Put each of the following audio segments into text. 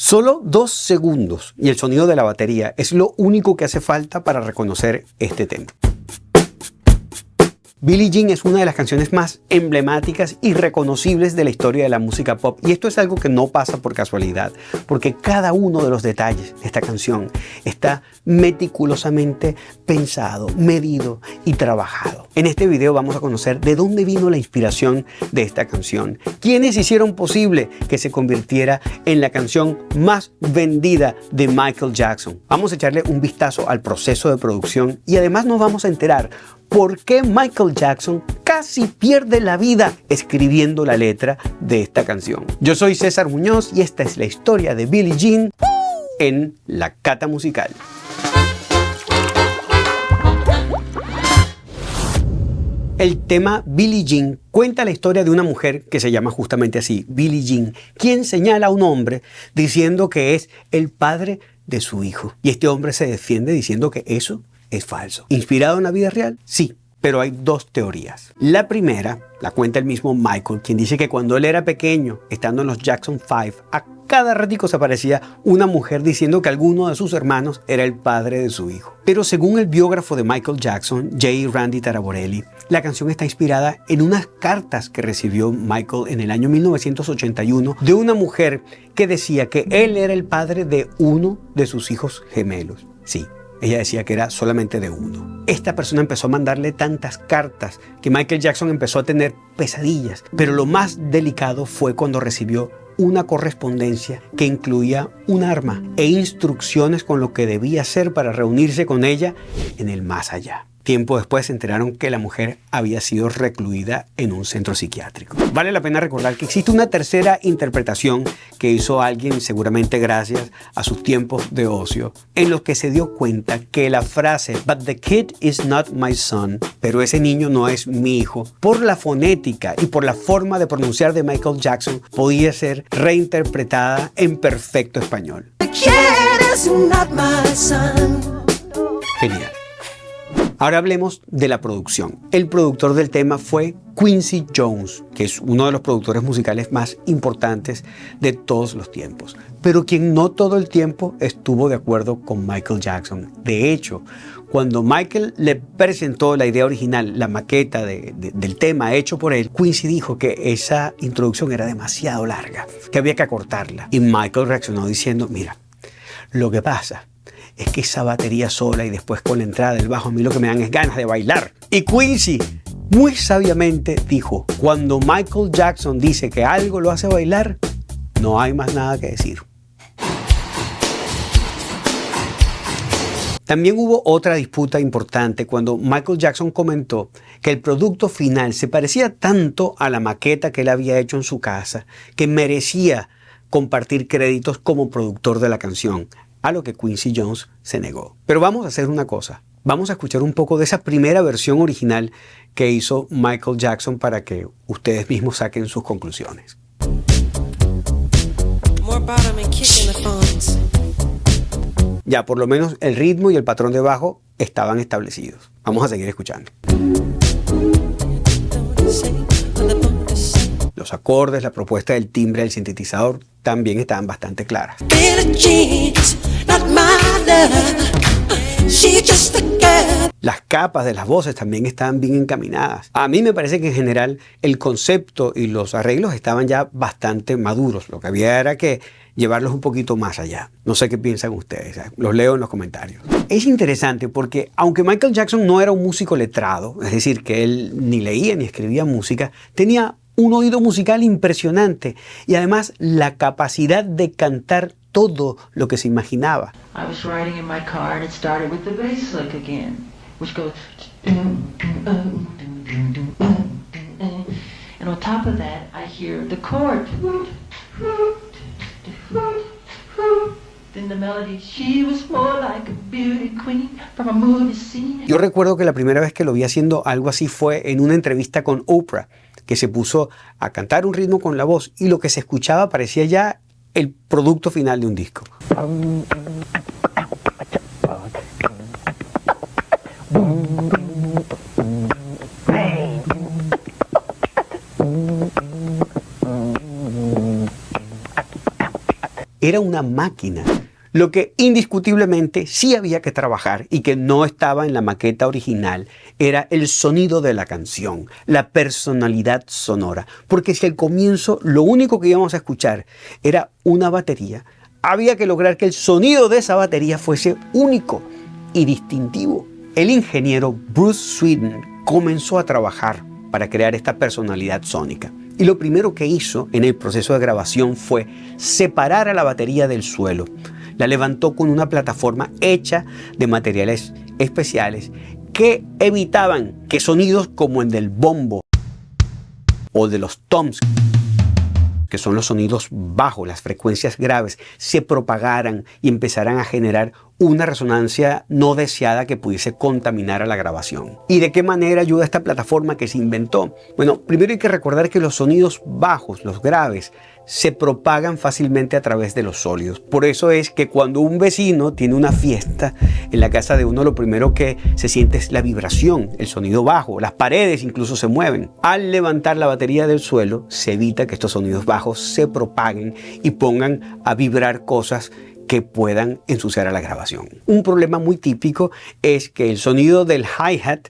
Solo 2 segundos y el sonido de la batería es lo único que hace falta para reconocer este tema. Billie Jean es una de las canciones más emblemáticas y reconocibles de la historia de la música pop, y esto es algo que no pasa por casualidad, porque cada uno de los detalles de esta canción está meticulosamente pensado, medido y trabajado. En este video vamos a conocer de dónde vino la inspiración de esta canción, quiénes hicieron posible que se convirtiera en la canción más vendida de Michael Jackson. Vamos a echarle un vistazo al proceso de producción y además nos vamos a enterar por qué Michael Jackson casi pierde la vida escribiendo la letra de esta canción. Yo soy César Muñoz y esta es la historia de Billie Jean en La Cata Musical. El tema Billie Jean cuenta la historia de una mujer que se llama justamente así, Billie Jean, quien señala a un hombre diciendo que es el padre de su hijo. Y este hombre se defiende diciendo que eso es falso. ¿Inspirado en la vida real? Sí, pero hay 2 teorías. La primera la cuenta el mismo Michael, quien dice que cuando él era pequeño, estando en los Jackson 5, a cada ratico se aparecía una mujer diciendo que alguno de sus hermanos era el padre de su hijo. Pero según el biógrafo de Michael Jackson, J. Randy Taraborelli, la canción está inspirada en unas cartas que recibió Michael en el año 1981 de una mujer que decía que él era el padre de uno de sus hijos gemelos. Sí. Ella decía que era solamente de uno. Esta persona empezó a mandarle tantas cartas que Michael Jackson empezó a tener pesadillas. Pero lo más delicado fue cuando recibió una correspondencia que incluía un arma e instrucciones con lo que debía hacer para reunirse con ella en el más allá. Tiempo después se enteraron que la mujer había sido recluida en un centro psiquiátrico. Vale la pena recordar que existe una tercera interpretación que hizo alguien, seguramente gracias a sus tiempos de ocio, en los que se dio cuenta que la frase "But the kid is not my son", pero ese niño no es mi hijo, por la fonética y por la forma de pronunciar de Michael Jackson, podía ser reinterpretada en perfecto español. The kid is not my son. Genial. Ahora hablemos de la producción. El productor del tema fue Quincy Jones, que es uno de los productores musicales más importantes de todos los tiempos, pero quien no todo el tiempo estuvo de acuerdo con Michael Jackson. De hecho, cuando Michael le presentó la idea original, la maqueta del tema hecho por él, Quincy dijo que esa introducción era demasiado larga, que había que acortarla. Y Michael reaccionó diciendo, mira, lo que pasa es que esa batería sola y después con la entrada del bajo a mí lo que me dan es ganas de bailar. Y Quincy muy sabiamente dijo, cuando Michael Jackson dice que algo lo hace bailar, no hay más nada que decir. También hubo otra disputa importante cuando Michael Jackson comentó que el producto final se parecía tanto a la maqueta que él había hecho en su casa que merecía compartir créditos como productor de la canción, a lo que Quincy Jones se negó. Pero vamos a hacer una cosa. Vamos a escuchar un poco de esa primera versión original que hizo Michael Jackson para que ustedes mismos saquen sus conclusiones. Ya por lo menos el ritmo y el patrón de bajo estaban establecidos. Vamos a seguir escuchando. Los acordes, la propuesta del timbre del sintetizador también estaban bastante claras. Las capas de las voces también estaban bien encaminadas. A mí me parece que en general el concepto y los arreglos estaban ya bastante maduros. Lo que había era que llevarlos un poquito más allá. No sé qué piensan ustedes, los leo en los comentarios. Es interesante porque aunque Michael Jackson no era un músico letrado, es decir, que él ni leía ni escribía música, tenía un oído musical impresionante y además la capacidad de cantar todo lo que se imaginaba. I was riding in my car and it started with the bass lick again, which goes and on top of that I hear the chord. Then the melody, she was more like a beauty queen from a movie scene. Yo recuerdo que la primera vez que lo vi haciendo algo así fue en una entrevista con Oprah, que se puso a cantar un ritmo con la voz y lo que se escuchaba parecía ya el producto final de un disco. era una máquina. Lo que indiscutiblemente sí había que trabajar y que no estaba en la maqueta original era el sonido de la canción, la personalidad sonora. Porque si al comienzo lo único que íbamos a escuchar era una batería, había que lograr que el sonido de esa batería fuese único y distintivo. El ingeniero Bruce Sweden comenzó a trabajar para crear esta personalidad sónica. Y lo primero que hizo en el proceso de grabación fue separar a la batería del suelo. La levantó con una plataforma hecha de materiales especiales que evitaban que sonidos como el del bombo o de los toms, que son los sonidos bajos, las frecuencias graves, se propagaran y empezaran a generar una resonancia no deseada que pudiese contaminar a la grabación. ¿Y de qué manera ayuda esta plataforma que se inventó? Bueno, primero hay que recordar que los sonidos bajos, los graves, se propagan fácilmente a través de los sólidos. Por eso es que cuando un vecino tiene una fiesta en la casa de uno, lo primero que se siente es la vibración, el sonido bajo, las paredes incluso se mueven. Al levantar la batería del suelo, se evita que estos sonidos bajos se propaguen y pongan a vibrar cosas que puedan ensuciar a la grabación. Un problema muy típico es que el sonido del hi-hat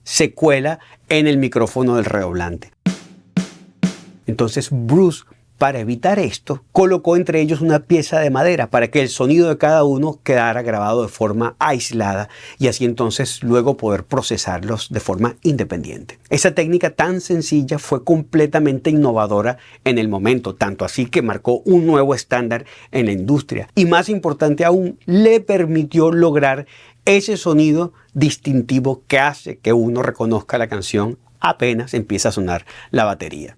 se cuela en el micrófono del redoblante. Entonces Bruce, para evitar esto, colocó entre ellos una pieza de madera para que el sonido de cada uno quedara grabado de forma aislada y así entonces luego poder procesarlos de forma independiente. Esa técnica tan sencilla fue completamente innovadora en el momento, tanto así que marcó un nuevo estándar en la industria y, más importante aún, le permitió lograr ese sonido distintivo que hace que uno reconozca la canción apenas empieza a sonar la batería.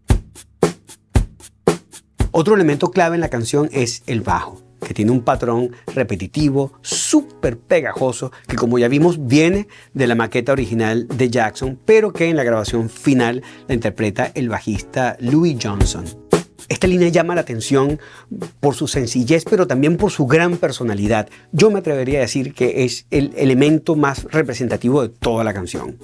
Otro elemento clave en la canción es el bajo, que tiene un patrón repetitivo, súper pegajoso, que como ya vimos viene de la maqueta original de Jackson, pero que en la grabación final la interpreta el bajista Louis Johnson. Esta línea llama la atención por su sencillez, pero también por su gran personalidad. Yo me atrevería a decir que es el elemento más representativo de toda la canción.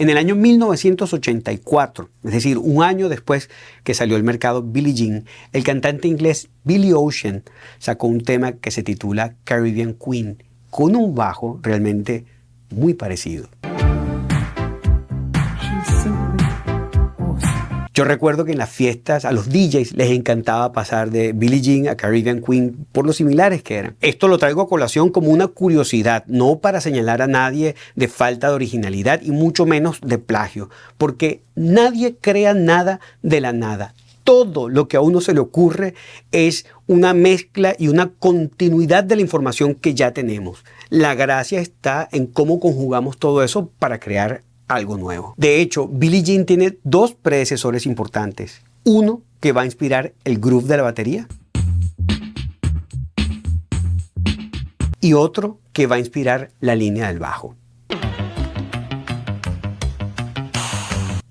En el año 1984, es decir, un año después que salió al mercado Billie Jean, el cantante inglés Billy Ocean sacó un tema que se titula Caribbean Queen, con un bajo realmente muy parecido. Yo recuerdo que en las fiestas a los DJs les encantaba pasar de Billie Jean a Caribbean Queen por lo similares que eran. Esto lo traigo a colación como una curiosidad, no para señalar a nadie de falta de originalidad y mucho menos de plagio, porque nadie crea nada de la nada. Todo lo que a uno se le ocurre es una mezcla y una continuidad de la información que ya tenemos. La gracia está en cómo conjugamos todo eso para crear algo nuevo. De hecho, Billie Jean tiene dos predecesores importantes. Uno que va a inspirar el groove de la batería y otro que va a inspirar la línea del bajo.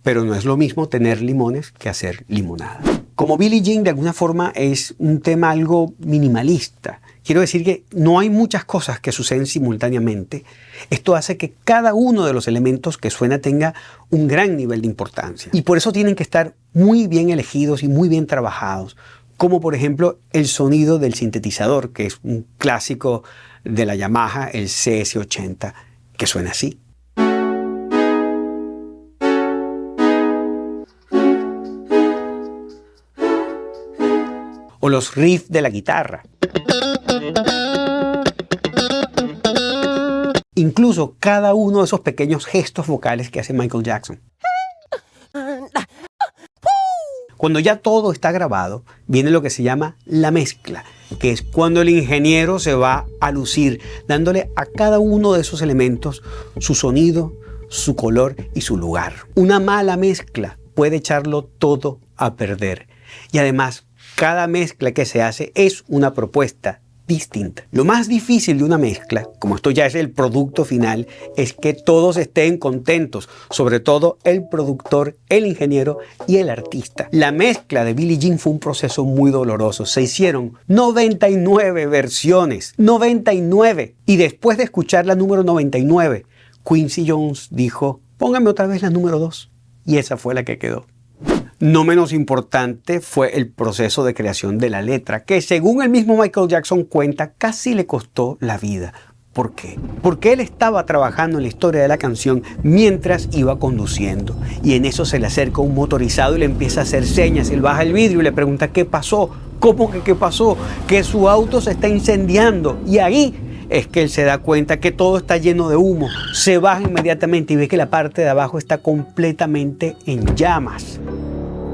Pero no es lo mismo tener limones que hacer limonada. Como Billie Jean de alguna forma es un tema algo minimalista, quiero decir que no hay muchas cosas que suceden simultáneamente. Esto hace que cada uno de los elementos que suena tenga un gran nivel de importancia. Y por eso tienen que estar muy bien elegidos y muy bien trabajados. Como por ejemplo el sonido del sintetizador, que es un clásico de la Yamaha, el CS80, que suena así. O los riffs de la guitarra. Incluso cada uno de esos pequeños gestos vocales que hace Michael Jackson. Cuando ya todo está grabado, viene lo que se llama la mezcla, que es cuando el ingeniero se va a lucir, dándole a cada uno de esos elementos su sonido, su color y su lugar. Una mala mezcla puede echarlo todo a perder. Y además, cada mezcla que se hace es una propuesta distinta. Lo más difícil de una mezcla, como esto ya es el producto final, es que todos estén contentos, sobre todo el productor, el ingeniero y el artista. La mezcla de Billie Jean fue un proceso muy doloroso. Se hicieron 99 versiones, 99. Y después de escuchar la número 99, Quincy Jones dijo, póngame otra vez la número 2. Y esa fue la que quedó. No menos importante fue el proceso de creación de la letra, que según el mismo Michael Jackson cuenta, casi le costó la vida. ¿Por qué? Porque él estaba trabajando en la historia de la canción mientras iba conduciendo. Y en eso se le acerca un motorizado y le empieza a hacer señas. Él baja el vidrio y le pregunta ¿qué pasó? ¿Cómo que qué pasó? Que su auto se está incendiando. Y ahí es que él se da cuenta que todo está lleno de humo. Se baja inmediatamente y ve que la parte de abajo está completamente en llamas.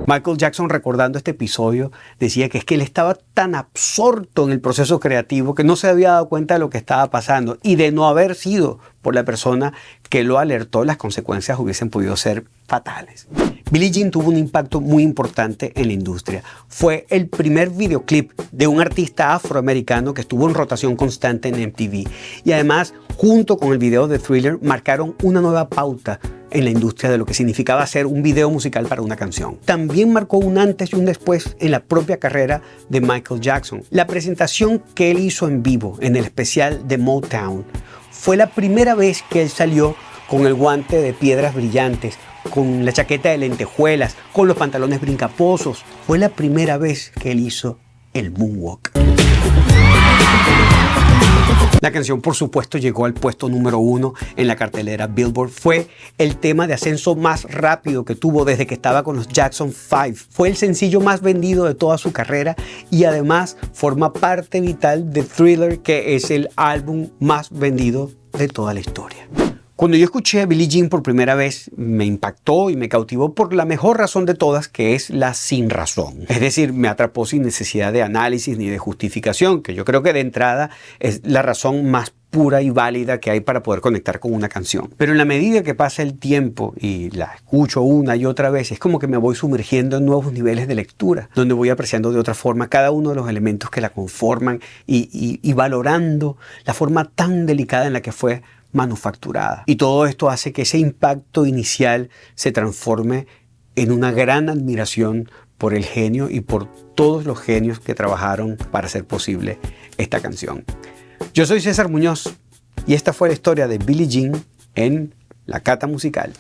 Michael Jackson, recordando este episodio, decía que es que él estaba tan absorto en el proceso creativo que no se había dado cuenta de lo que estaba pasando, y de no haber sido por la persona que lo alertó, las consecuencias hubiesen podido ser fatales. Billie Jean tuvo un impacto muy importante en la industria. Fue el primer videoclip de un artista afroamericano que estuvo en rotación constante en MTV. Y además, junto con el video de Thriller, marcaron una nueva pauta en la industria de lo que significaba hacer un video musical para una canción. También marcó un antes y un después en la propia carrera de Michael Jackson. La presentación que él hizo en vivo en el especial de Motown fue la primera vez que él salió con el guante de piedras brillantes, con la chaqueta de lentejuelas, con los pantalones brincaposos. Fue la primera vez que él hizo el moonwalk. La canción, por supuesto, llegó al puesto número 1 en la cartelera Billboard. Fue el tema de ascenso más rápido que tuvo desde que estaba con los Jackson 5. Fue el sencillo más vendido de toda su carrera y además forma parte vital de Thriller, que es el álbum más vendido de toda la historia. Cuando yo escuché a Billie Jean por primera vez, me impactó y me cautivó por la mejor razón de todas, que es la sin razón. Es decir, me atrapó sin necesidad de análisis ni de justificación, que yo creo que de entrada es la razón más pura y válida que hay para poder conectar con una canción. Pero en la medida que pasa el tiempo y la escucho una y otra vez, es como que me voy sumergiendo en nuevos niveles de lectura, donde voy apreciando de otra forma cada uno de los elementos que la conforman y valorando la forma tan delicada en la que fue manufacturada. Y todo esto hace que ese impacto inicial se transforme en una gran admiración por el genio y por todos los genios que trabajaron para hacer posible esta canción. Yo soy César Muñoz y esta fue la historia de Billie Jean en La Cata Musical.